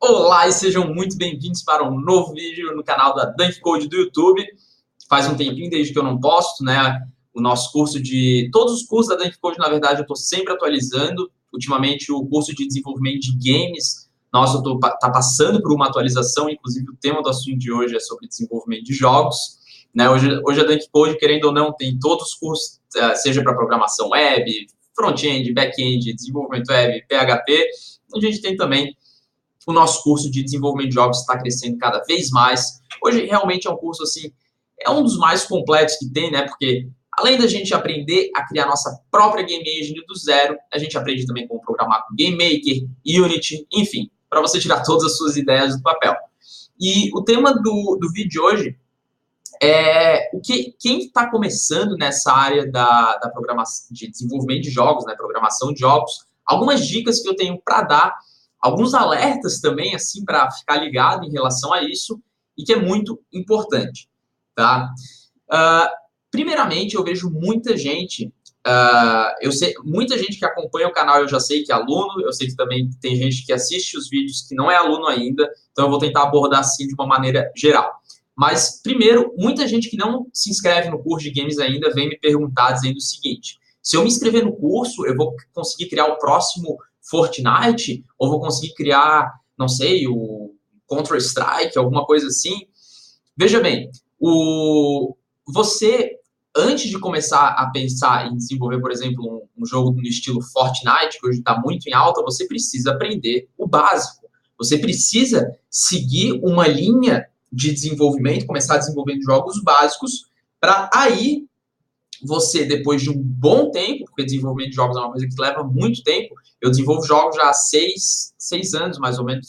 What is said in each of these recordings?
Olá e sejam muito bem-vindos para um novo vídeo no canal da Dunk Code do YouTube. Faz um tempinho desde que eu não posto, né? O nosso curso de... Todos os cursos da Dunk Code, na verdade, eu estou sempre atualizando. Ultimamente, o curso de desenvolvimento de games, nossa, eu tá passando por uma atualização. Inclusive, o tema do assunto de hoje é sobre desenvolvimento de jogos. Né? Hoje a Dunk Code, querendo ou não, tem todos os cursos, seja para programação web, front-end, back-end, desenvolvimento web, PHP. A gente tem também o nosso curso de desenvolvimento de jogos está crescendo cada vez mais. Hoje, realmente, é um curso, assim, é um dos mais completos que tem, né? Porque, além da gente aprender a criar nossa própria game engine do zero, a gente aprende também como programar com Game Maker, Unity, enfim, para você tirar todas as suas ideias do papel. E o tema do vídeo de hoje é quem está começando nessa área da programação, de desenvolvimento de jogos, né? Programação de jogos, algumas dicas que eu tenho para dar, alguns alertas também, assim, para ficar ligado em relação a isso, e que é muito importante, tá? Primeiramente, eu vejo muita gente, muita gente que acompanha o canal, eu já sei que é aluno, eu sei que também tem gente que assiste os vídeos que não é aluno ainda, então eu vou tentar abordar assim de uma maneira geral. Mas, primeiro, muita gente que não se inscreve no curso de games ainda vem me perguntar dizendo o seguinte: se eu me inscrever no curso, eu vou conseguir criar o próximo Fortnite, ou vou conseguir criar, não sei, o Counter-Strike, alguma coisa assim. Veja bem, você, antes de começar a pensar em desenvolver, por exemplo, um jogo no estilo Fortnite, que hoje está muito em alta, você precisa aprender o básico. Você precisa seguir uma linha de desenvolvimento, começar desenvolvendo jogos básicos, para aí você, depois de um bom tempo, porque desenvolvimento de jogos é uma coisa que leva muito tempo, eu desenvolvo jogos já há 6 anos, mais ou menos,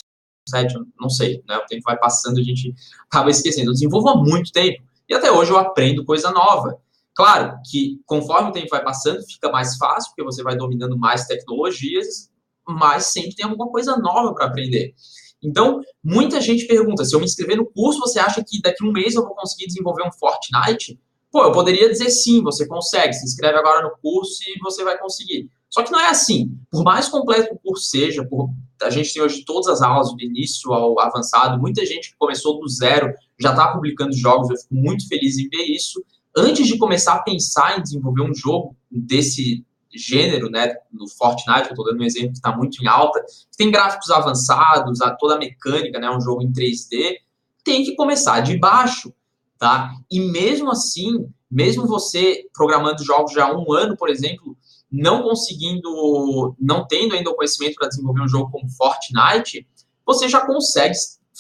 7, não sei, né? O tempo vai passando, a gente acaba esquecendo. Eu desenvolvo há muito tempo, e até hoje eu aprendo coisa nova. Claro que, conforme o tempo vai passando, fica mais fácil, porque você vai dominando mais tecnologias, mas sempre tem alguma coisa nova para aprender. Então, muita gente pergunta, se eu me inscrever no curso, você acha que daqui a um mês eu vou conseguir desenvolver um Fortnite? Pô, eu poderia dizer sim, você consegue, se inscreve agora no curso e você vai conseguir. Só que não é assim. Por mais completo que o curso seja, a gente tem hoje todas as aulas, do início ao avançado, muita gente que começou do zero já está publicando jogos, eu fico muito feliz em ver isso. Antes de começar a pensar em desenvolver um jogo desse gênero, né, no Fortnite, eu estou dando um exemplo que está muito em alta, que tem gráficos avançados, toda a mecânica, né, um jogo em 3D, tem que começar de baixo. Tá? E mesmo assim, mesmo você programando jogos já há um ano, por exemplo, não tendo ainda o conhecimento para desenvolver um jogo como Fortnite, você já consegue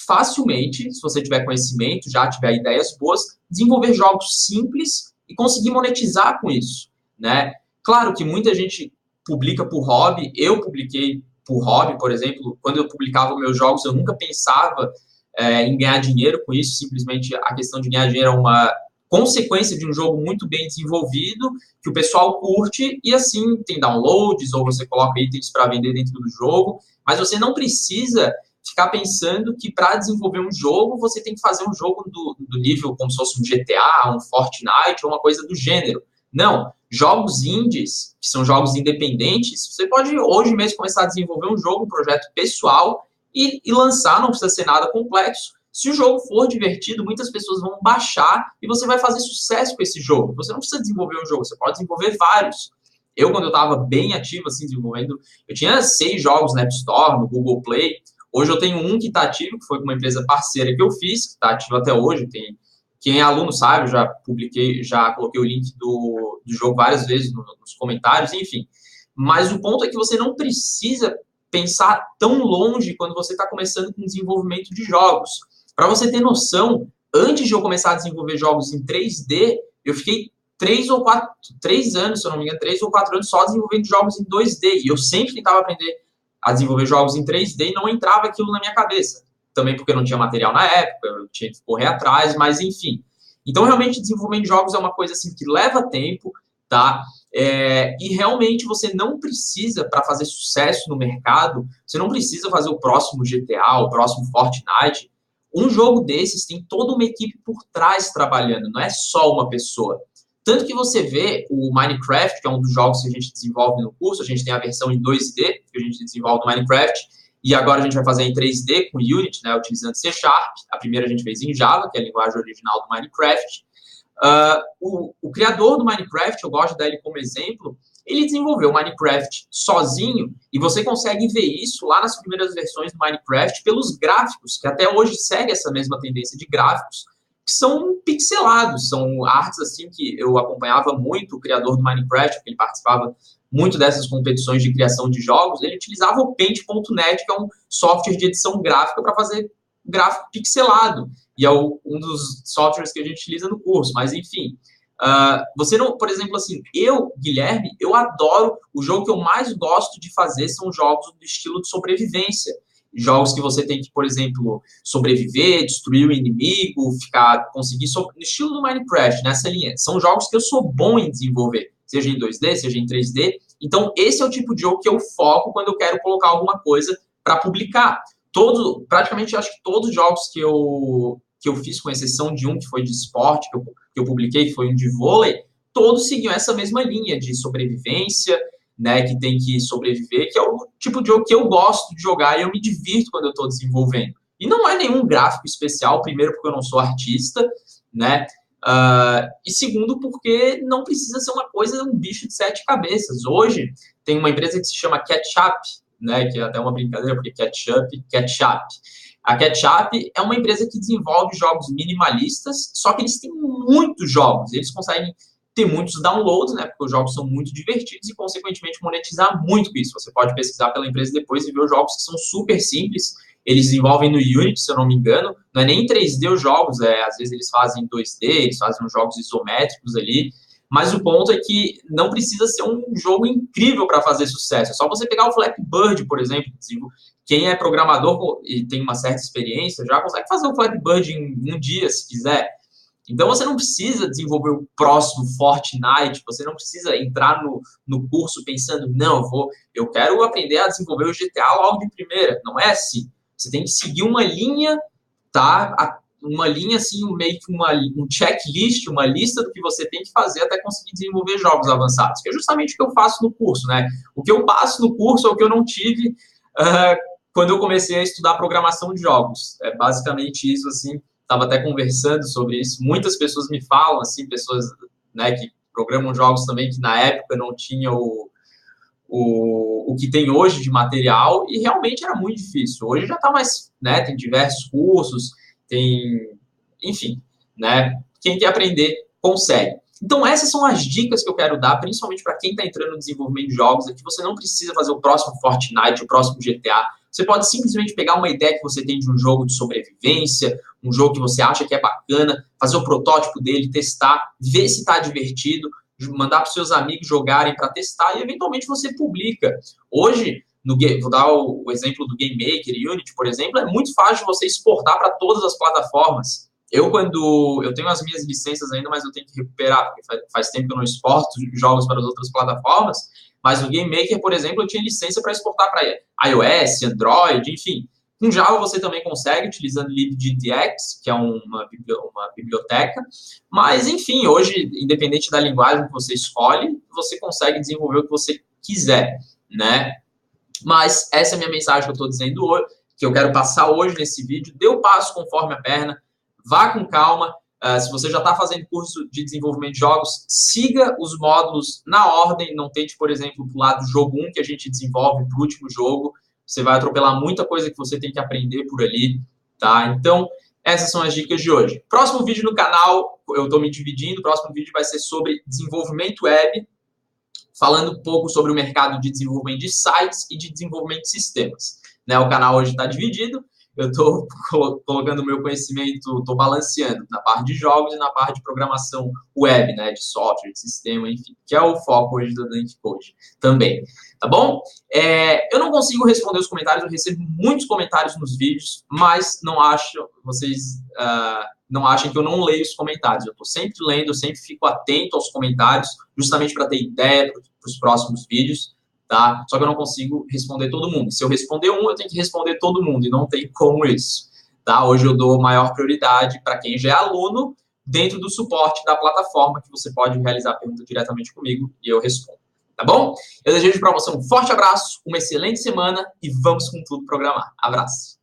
facilmente, se você tiver conhecimento, já tiver ideias boas, desenvolver jogos simples e conseguir monetizar com isso, né? Claro que muita gente publica por hobby, eu publiquei por hobby, por exemplo, quando eu publicava meus jogos, eu nunca pensava em ganhar dinheiro com isso, simplesmente a questão de ganhar dinheiro é uma consequência de um jogo muito bem desenvolvido, que o pessoal curte, e assim tem downloads, ou você coloca itens para vender dentro do jogo, mas você não precisa ficar pensando que para desenvolver um jogo, você tem que fazer um jogo do nível como se fosse um GTA, um Fortnite, ou uma coisa do gênero. Não, jogos indies, que são jogos independentes, você pode hoje mesmo começar a desenvolver um jogo, um projeto pessoal, e lançar, não precisa ser nada complexo. Se o jogo for divertido, muitas pessoas vão baixar e você vai fazer sucesso com esse jogo. Você não precisa desenvolver um jogo, você pode desenvolver vários. Quando eu estava bem ativo, assim, desenvolvendo, eu tinha 6 jogos na App Store, no Google Play. Hoje eu tenho um que está ativo, que foi com uma empresa parceira que eu fiz, que está ativo até hoje. Quem é aluno sabe, eu já coloquei o link do jogo várias vezes nos comentários, enfim. Mas o ponto é que você não precisa pensar tão longe quando você está começando com desenvolvimento de jogos. Para você ter noção, antes de eu começar a desenvolver jogos em 3D, eu fiquei 3 anos, se eu não me engano, 3 ou 4 anos só desenvolvendo jogos em 2D. E eu sempre tentava aprender a desenvolver jogos em 3D e não entrava aquilo na minha cabeça. Também porque eu não tinha material na época, eu tinha que correr atrás, mas enfim. Então, realmente, desenvolvimento de jogos é uma coisa assim que leva tempo, tá? E realmente você não precisa, para fazer sucesso no mercado, você não precisa fazer o próximo GTA, o próximo Fortnite. Um jogo desses tem toda uma equipe por trás trabalhando, não é só uma pessoa. Tanto que você vê o Minecraft, que é um dos jogos que a gente desenvolve no curso, a gente tem a versão em 2D que a gente desenvolve no Minecraft, e agora a gente vai fazer em 3D com Unity, né, utilizando C#. A primeira a gente fez em Java, que é a linguagem original do Minecraft. O criador do Minecraft, eu gosto de dar ele como exemplo, ele desenvolveu o Minecraft sozinho, e você consegue ver isso lá nas primeiras versões do Minecraft pelos gráficos, que até hoje segue essa mesma tendência de gráficos, que são pixelados, são artes assim que eu acompanhava muito o criador do Minecraft, porque ele participava muito dessas competições de criação de jogos. Ele utilizava o Paint.net, que é um software de edição gráfica para fazer gráfico pixelado, e é um dos softwares que a gente utiliza no curso, mas enfim. Você não, por exemplo, assim, Guilherme, eu adoro, o jogo que eu mais gosto de fazer são jogos do estilo de sobrevivência. Jogos que você tem que, por exemplo, sobreviver, destruir o inimigo, conseguir, no estilo do Minecraft, nessa linha. São jogos que eu sou bom em desenvolver, seja em 2D, seja em 3D. Então, esse é o tipo de jogo que eu foco quando eu quero colocar alguma coisa para publicar. Praticamente, acho que todos os jogos que eu fiz, com exceção de um que foi de esporte, que eu publiquei, que foi um de vôlei, todos seguiam essa mesma linha de sobrevivência, né, que tem que sobreviver, que é o tipo de jogo que eu gosto de jogar e eu me divirto quando eu estou desenvolvendo. E não é nenhum gráfico especial, primeiro porque eu não sou artista, né, e segundo porque não precisa ser uma coisa, um bicho de 7 cabeças. Hoje tem uma empresa que se chama Ketchup, né, que é até uma brincadeira, porque ketchup. A Ketchup é uma empresa que desenvolve jogos minimalistas, só que eles têm muitos jogos, eles conseguem ter muitos downloads, né, porque os jogos são muito divertidos e, consequentemente, monetizar muito com isso. Você pode pesquisar pela empresa depois e ver os jogos que são super simples. Eles desenvolvem no Unity, se eu não me engano, não é nem em 3D os jogos, às vezes eles fazem em 2D, eles fazem uns jogos isométricos ali, mas o ponto é que não precisa ser um jogo incrível para fazer sucesso. É só você pegar o Flappy Bird, por exemplo. Quem é programador e tem uma certa experiência já consegue fazer o Flappy Bird em um dia, se quiser. Então, você não precisa desenvolver o próximo Fortnite, você não precisa entrar no curso pensando, não, eu quero aprender a desenvolver o GTA logo de primeira. Não é assim. Você tem que seguir uma linha, tá? Uma linha, assim, meio que um checklist, uma lista do que você tem que fazer até conseguir desenvolver jogos avançados, que é justamente o que eu faço no curso, né? O que eu passo no curso é o que eu não tive quando eu comecei a estudar programação de jogos. É basicamente isso, assim. Estava até conversando sobre isso. Muitas pessoas me falam, assim, pessoas, né, que programam jogos também, que na época não tinha o que tem hoje de material, e realmente era muito difícil. Hoje já está mais, né, tem diversos cursos, enfim, né, quem quer aprender consegue. Então, essas são as dicas que eu quero dar, principalmente para quem está entrando no desenvolvimento de jogos, é que você não precisa fazer o próximo Fortnite, o próximo GTA. Você pode simplesmente pegar uma ideia que você tem de um jogo de sobrevivência, um jogo que você acha que é bacana, fazer o protótipo dele, testar, ver se está divertido, mandar para os seus amigos jogarem para testar e, eventualmente, você publica. Hoje, vou dar o exemplo do Game Maker e Unity, por exemplo, é muito fácil você exportar para todas as plataformas. Eu tenho as minhas licenças ainda, mas eu tenho que recuperar, porque faz tempo que eu não exporto jogos para as outras plataformas, mas no Game Maker, por exemplo, eu tinha licença para exportar para iOS, Android, enfim. Com Java você também consegue, utilizando libgtx, que é uma biblioteca, mas, enfim, hoje, independente da linguagem que você escolhe, você consegue desenvolver o que você quiser, né? Mas essa é a minha mensagem que eu estou dizendo hoje, que eu quero passar hoje nesse vídeo. Dê o passo conforme a perna, vá com calma. Se você já está fazendo curso de desenvolvimento de jogos, siga os módulos na ordem. Não tente, por exemplo, pular do jogo 1 que a gente desenvolve para o último jogo. Você vai atropelar muita coisa que você tem que aprender por ali, tá? Então, essas são as dicas de hoje. Próximo vídeo no canal, eu estou me dividindo. O próximo vídeo vai ser sobre desenvolvimento web, falando um pouco sobre o mercado de desenvolvimento de sites e de desenvolvimento de sistemas, né? O canal hoje está dividido. Eu estou colocando o meu conhecimento, estou balanceando na parte de jogos e na parte de programação web, né, de software, de sistema, enfim, que é o foco hoje do Dunk Code também, tá bom? Eu não consigo responder os comentários, eu recebo muitos comentários nos vídeos, mas vocês não achem que eu não leio os comentários. Eu estou sempre lendo, eu sempre fico atento aos comentários, justamente para ter ideia para os próximos vídeos. Tá? Só que eu não consigo responder todo mundo. Se eu responder eu tenho que responder todo mundo, e não tem como isso. Tá? Hoje eu dou maior prioridade para quem já é aluno, dentro do suporte da plataforma, que você pode realizar a pergunta diretamente comigo e eu respondo. Tá? tá bom? Eu desejo para você um forte abraço, uma excelente semana e vamos com tudo programar. Abraço!